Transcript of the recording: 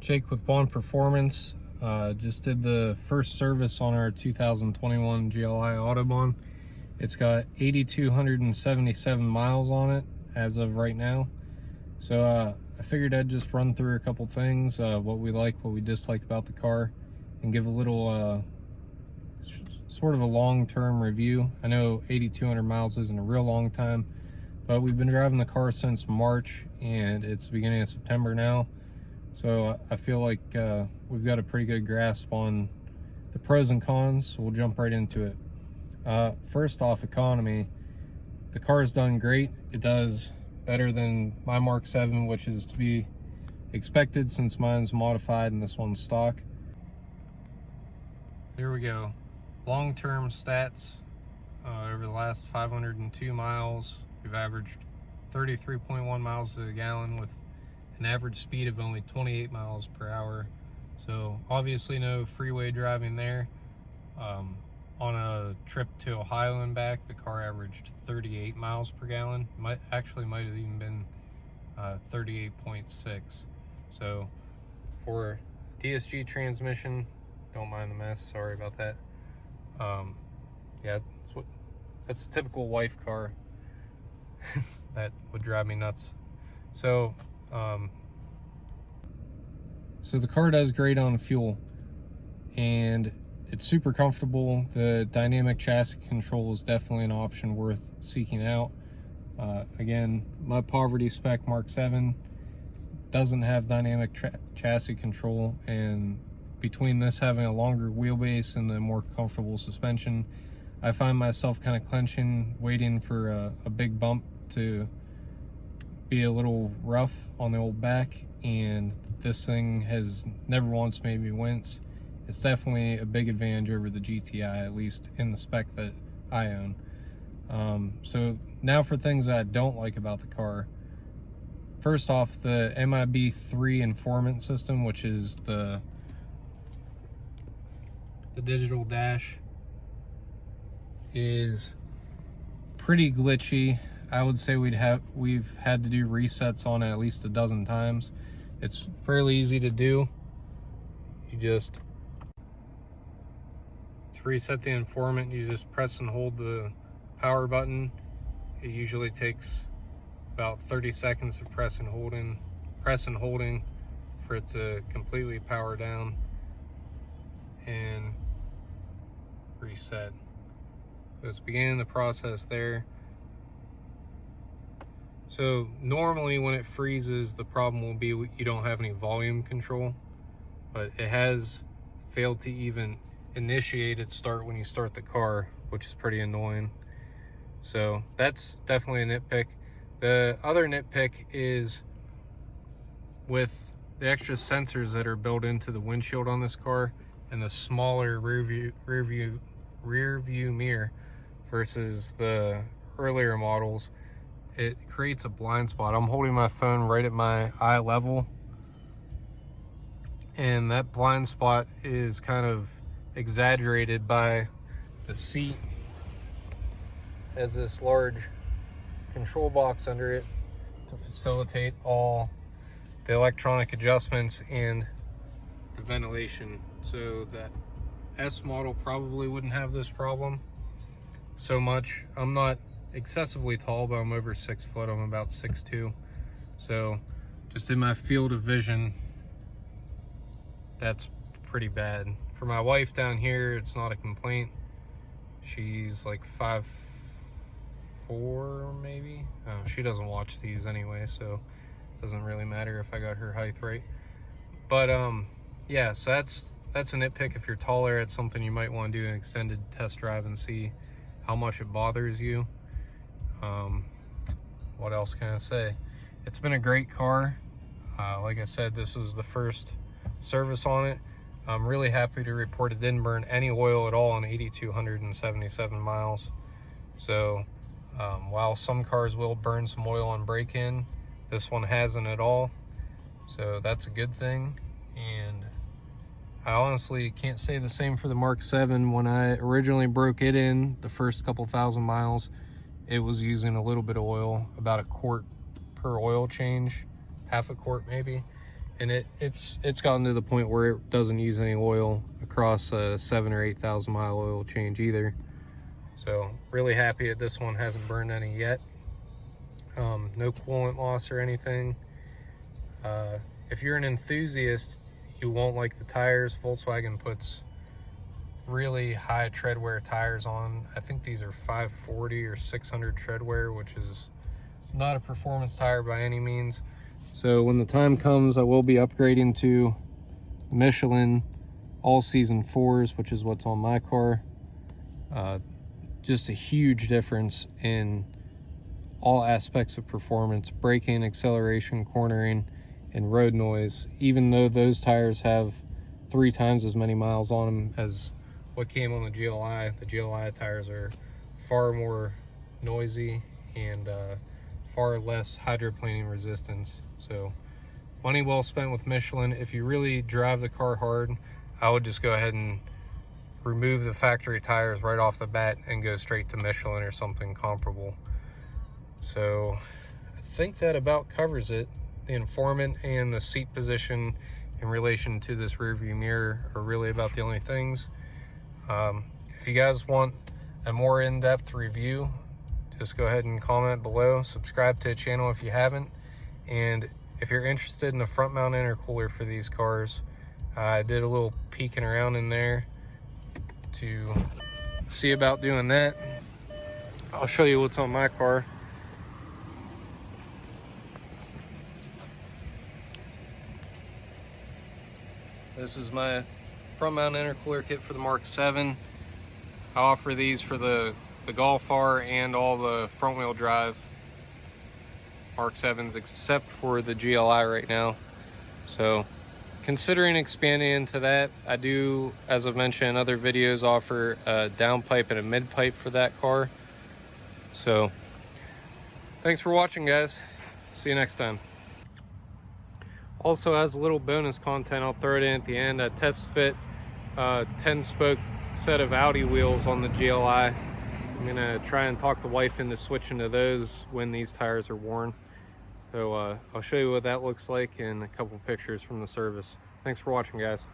Jake with Bond Performance. Just did the first service on our 2021 GLI Autobahn. It's got 8,277 miles on it as of right now. So I figured I'd just run through a couple things, what we like, what we dislike about the car, and give a little sort of a long-term review. I know 8,200 miles isn't a real long time, but we've been driving the car since March and it's the beginning of September now. So I feel like we've got a pretty good grasp on the pros and cons, so we'll jump right into it. First off, economy. The car's done great. It does better than my Mark 7, which is to be expected since mine's modified and this one's stock. Here we go. Long-term stats. Over the last 502 miles, we've averaged 33.1 miles to the gallon with an average speed of only 28 miles per hour. So obviously no freeway driving there. On a trip to Ohio and back, the car averaged 38 miles per gallon. Might have even been 38.6. So for DSG transmission, don't mind the mess, sorry about that. Yeah, that's a typical wife car. That would drive me nuts. So the car does great on fuel and it's super comfortable. The dynamic chassis control is definitely an option worth seeking out. Again, my poverty spec Mark 7 doesn't have dynamic chassis control, and between this having a longer wheelbase and the more comfortable suspension, I find myself kind of clenching, waiting for a big bump to be a little rough on the old back, and this thing has never once made me wince. It's definitely a big advantage over the GTI, at least in the spec that I own. So now for things that I don't like about the car. First off, the MIB3 informant system, which is the digital dash, is pretty glitchy. I would say we've had to do resets on it at least a dozen times. It's fairly easy to do. To reset the informant, you just press and hold the power button. It usually takes about 30 seconds of press and holding for it to completely power down and reset. So it's beginning the process there. So normally when it freezes, the problem will be you don't have any volume control, but it has failed to even initiate its start when you start the car, which is pretty annoying. So that's definitely a nitpick. The other nitpick is with the extra sensors that are built into the windshield on this car and the smaller rear view mirror versus the earlier models, it creates a blind spot. I'm holding my phone right at my eye level, and that blind spot is kind of exaggerated by the seat. Has this large control box under it to facilitate all the electronic adjustments and the ventilation. So that S model probably wouldn't have this problem so much. I'm not excessively tall, but I'm over 6 foot. I'm about 6'2". So just in my field of vision, that's pretty bad. For my wife down here, it's not a complaint. She's like 5'4" maybe. Oh, she doesn't watch these anyway, so it doesn't really matter if I got her height right. But yeah, so that's a nitpick. If you're taller, it's something you might want to do an extended test drive and see how much it bothers you. What else can I say? It's been a great car. Like I said, this was the first service on it. I'm really happy to report it didn't burn any oil at all on 8,277 miles. So while some cars will burn some oil on break-in, this one hasn't at all. So that's a good thing. And I honestly can't say the same for the Mark 7. When I originally broke it in the first couple thousand miles, it was using a little bit of oil, about a quart per oil change, half a quart maybe. and it's gotten to the point where it doesn't use any oil across a 7,000 or 8,000 mile oil change either. So really happy that this one hasn't burned any yet. No coolant loss or anything. If you're an enthusiast, you won't like the tires. Volkswagen puts really high tread wear tires on. I think these are 540 or 600 tread wear, which is not a performance tire by any means. So when the time comes, I will be upgrading to Michelin all season 4s, which is what's on my car. Just a huge difference in all aspects of performance: braking, acceleration, cornering, and road noise. Even though those tires have 3 times as many miles on them as what came on the GLI tires are far more noisy and far less hydroplaning resistance. So money well spent with Michelin. If you really drive the car hard, I would just go ahead and remove the factory tires right off the bat and go straight to Michelin or something comparable. So I think that about covers it. The informant and the seat position in relation to this rear view mirror are really about the only things. If you guys want a more in-depth review, just go ahead and comment below. Subscribe to the channel if you haven't. And if you're interested in a front mount intercooler for these cars, I did a little peeking around in there to see about doing that. I'll show you what's on my car. This is my front mount intercooler kit for the Mark 7. I offer these for the Golf R and all the front wheel drive Mark 7s except for the GLI right now. So considering expanding into that. I do, as I've mentioned in other videos, offer a downpipe and a mid pipe for that car. So thanks for watching, guys. See you next time. Also, as a little bonus content, I'll throw it in at the end. I test fit 10-spoke set of Audi wheels on the GLI. I'm gonna try and talk the wife into switching to those when these tires are worn. So I'll show you what that looks like and a couple pictures from the service. Thanks for watching, guys.